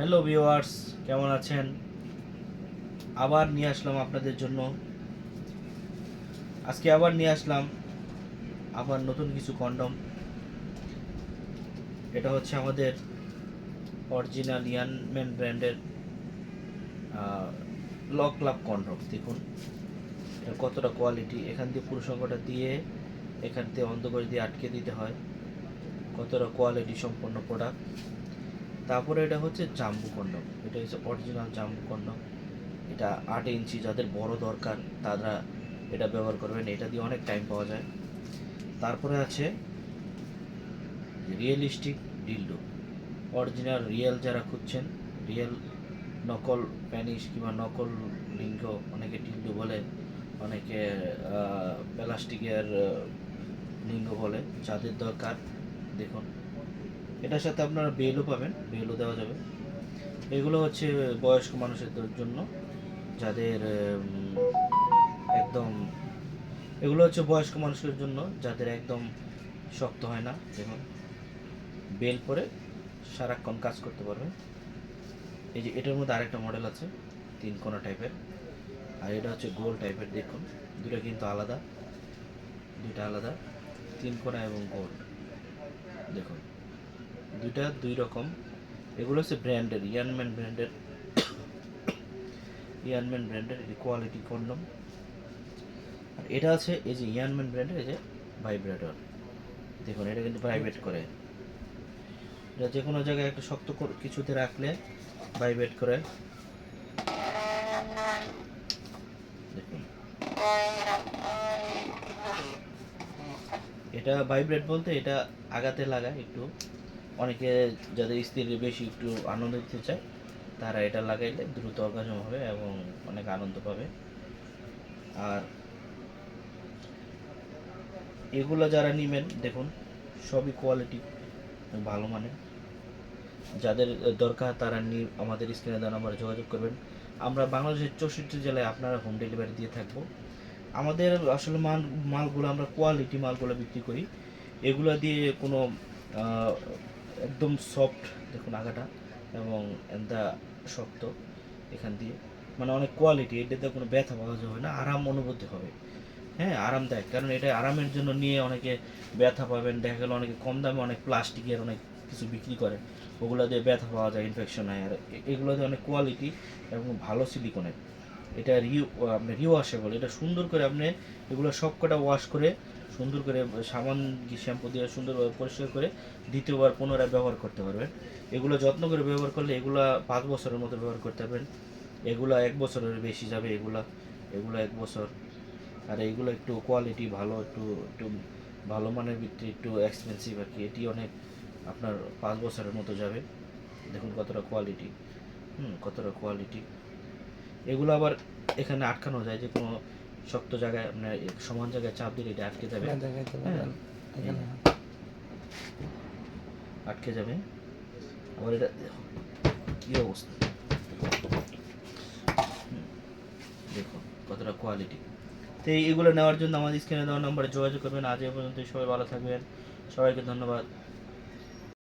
Hello viewers, কেমন আছেন? আবার নিয়ে আসলাম আপনাদের জন্য। আজকে আবার নিয়ে আসলাম আবার নতুন কিছু কন্ডম। এটা হচ্ছে আমাদের অরিজিনাল ইয়ানম্যান ব্র্যান্ডের লক লাভ কন্ডম। দেখুন এটা কতটা কোয়ালিটি। এখান দিয়ে পুরুষাঙ্গটা দিয়ে এখান থেকে অন্ধকোষ দিয়ে আটকে দিতে হয়। কতটা কোয়ালিটি সম্পন্ন প্রোডাক্ট। তারপরে এটা হচ্ছে জাম্বু কন্ডম। এটা হচ্ছে অরিজিনাল জাম্বু কন্ডম। এটা 8 ইঞ্চি, যাদের বড় দরকার তারা এটা ব্যবহার করবেন। এটা দিয়ে অনেক টাইম পাওয়া যায়। তারপরে আছে রিয়েলিস্টিক ডিলডো। অরিজিনাল রিয়েল যারা খুঁজছেন, রিয়েল, নকল প্যানিস কিংবা নকল লিঙ্গ, অনেকে ডিলডো বলে, অনেকে প্লাস্টিকের লিঙ্গ বলে, যাদের দরকার দেখুন। এটার সাথে আপনারা বেলও পাবেন, বেলও দেওয়া যাবে। এগুলো হচ্ছে বয়স্ক মানুষের জন্য, যাদের একদম, এগুলো হচ্ছে বয়স্ক মানুষের জন্য যাদের একদম শক্ত হয় না। দেখুন বেল পরে সারাক্ষণ কাজ করতে পারবেন। এই যে এটার মধ্যে আরেকটা মডেল আছে 3 কোনা টাইপের, আর এটা হচ্ছে গোল টাইপের। দেখুন দুটো কিন্তু আলাদা, দুইটা আলাদা, 3 কোনা এবং গোল। দেখুন দুইটা দুই রকম। এগুলো হচ্ছে ব্র্যান্ডের, ইয়ানম্যান ব্র্যান্ডের, ইয়ানম্যান ব্র্যান্ডের কোয়ালিটি কন্ডম। আর এটা আছে এই যে ইয়ানম্যান ব্র্যান্ডের, এই যে ভাইব্রেটর। দেখুন এটা কিন্তু ভাইব্রেট করে। এটা যে কোনো জায়গায় একটা শক্ত কিছুতে রাখলে ভাইব্রেট করে। দেখুন এটা ভাইব্রেট বলতে এটা আগাতে লাগায় একটু। অনেকে যাদের স্ত্রী বেশি একটু আনন্দ দিতে চায় তারা এটা লাগাইলে দ্রুত অর্গাজম হবে এবং অনেক আনন্দ পাবে। আর এগুলো যারা নেবেন দেখুন সবই কোয়ালিটি ভালো মানের। যাদের দরকার তারা আমাদের স্ক্রিনে দেওয়া নাম্বারে যোগাযোগ করবেন। আমরা বাংলাদেশের 64 জেলায় আপনারা হোম ডেলিভারি দিয়ে থাকবো। আমাদের আসলে মালগুলো আমরা কোয়ালিটি মালগুলো বিক্রি করি। এগুলো দিয়ে কোনো একদম সফট, দেখুন আগাটা এবং এন্দা শক্ত, এখান দিয়ে মানে অনেক কোয়ালিটি। এটাতে কোনো ব্যথা পাওয়া যাবে না, আরাম অনুভূতি হবে। হ্যাঁ আরামদায়ক, কারণ এটা আরামের জন্য নিয়ে অনেকে ব্যথা পাবেন। দেখা গেল অনেকে কম দামে অনেক প্লাস্টিকের অনেক কিছু বিক্রি করে, ওগুলো দিয়ে ব্যথা পাওয়া যায়, ইনফেকশন হয়। আর এগুলো দিয়ে অনেক কোয়ালিটি এবং ভালো সিলিকনের। এটা আপনি রিওয়াশেবল। এটা সুন্দর করে আপনি এগুলো সব কটা ওয়াশ করে সুন্দর করে সাবান শ্যাম্পু দিয়ে সুন্দরভাবে পরিষ্কার করে দ্বিতীয়বার পুনরায় ব্যবহার করতে পারবেন। এগুলো যত্ন করে ব্যবহার করলে এগুলা 5 বছরের মতো ব্যবহার করতে পারবেন। এগুলা 1 বছরের বেশি যাবে। এগুলা এগুলো 1 বছর। আর এইগুলো একটু কোয়ালিটি ভালো, একটু একটু ভালো মানের ভিত্তি, একটু এক্সপেন্সিভ আর কি। এটি অনেক আপনার 5 বছরের মতো যাবে। দেখুন কতটা কোয়ালিটি, কতটা কোয়ালিটি। এগুলো আবার এখানে আটকানো যায়, যে কোনো শক্ত জায়গায় আপনার সমান জায়গায় চাপ দিলে এটা আটকে যাবে। হ্যাঁ আটকে যাবে। আবার এটা কী অবস্থা, দেখুন কতটা কোয়ালিটি। তো এইগুলো নেওয়ার জন্য আমাদের স্ক্রিনে দেওয়া নম্বরে যোগাযোগ করবেন। আজ এ পর্যন্ত, সবাই ভালো থাকবেন, সবাইকে ধন্যবাদ।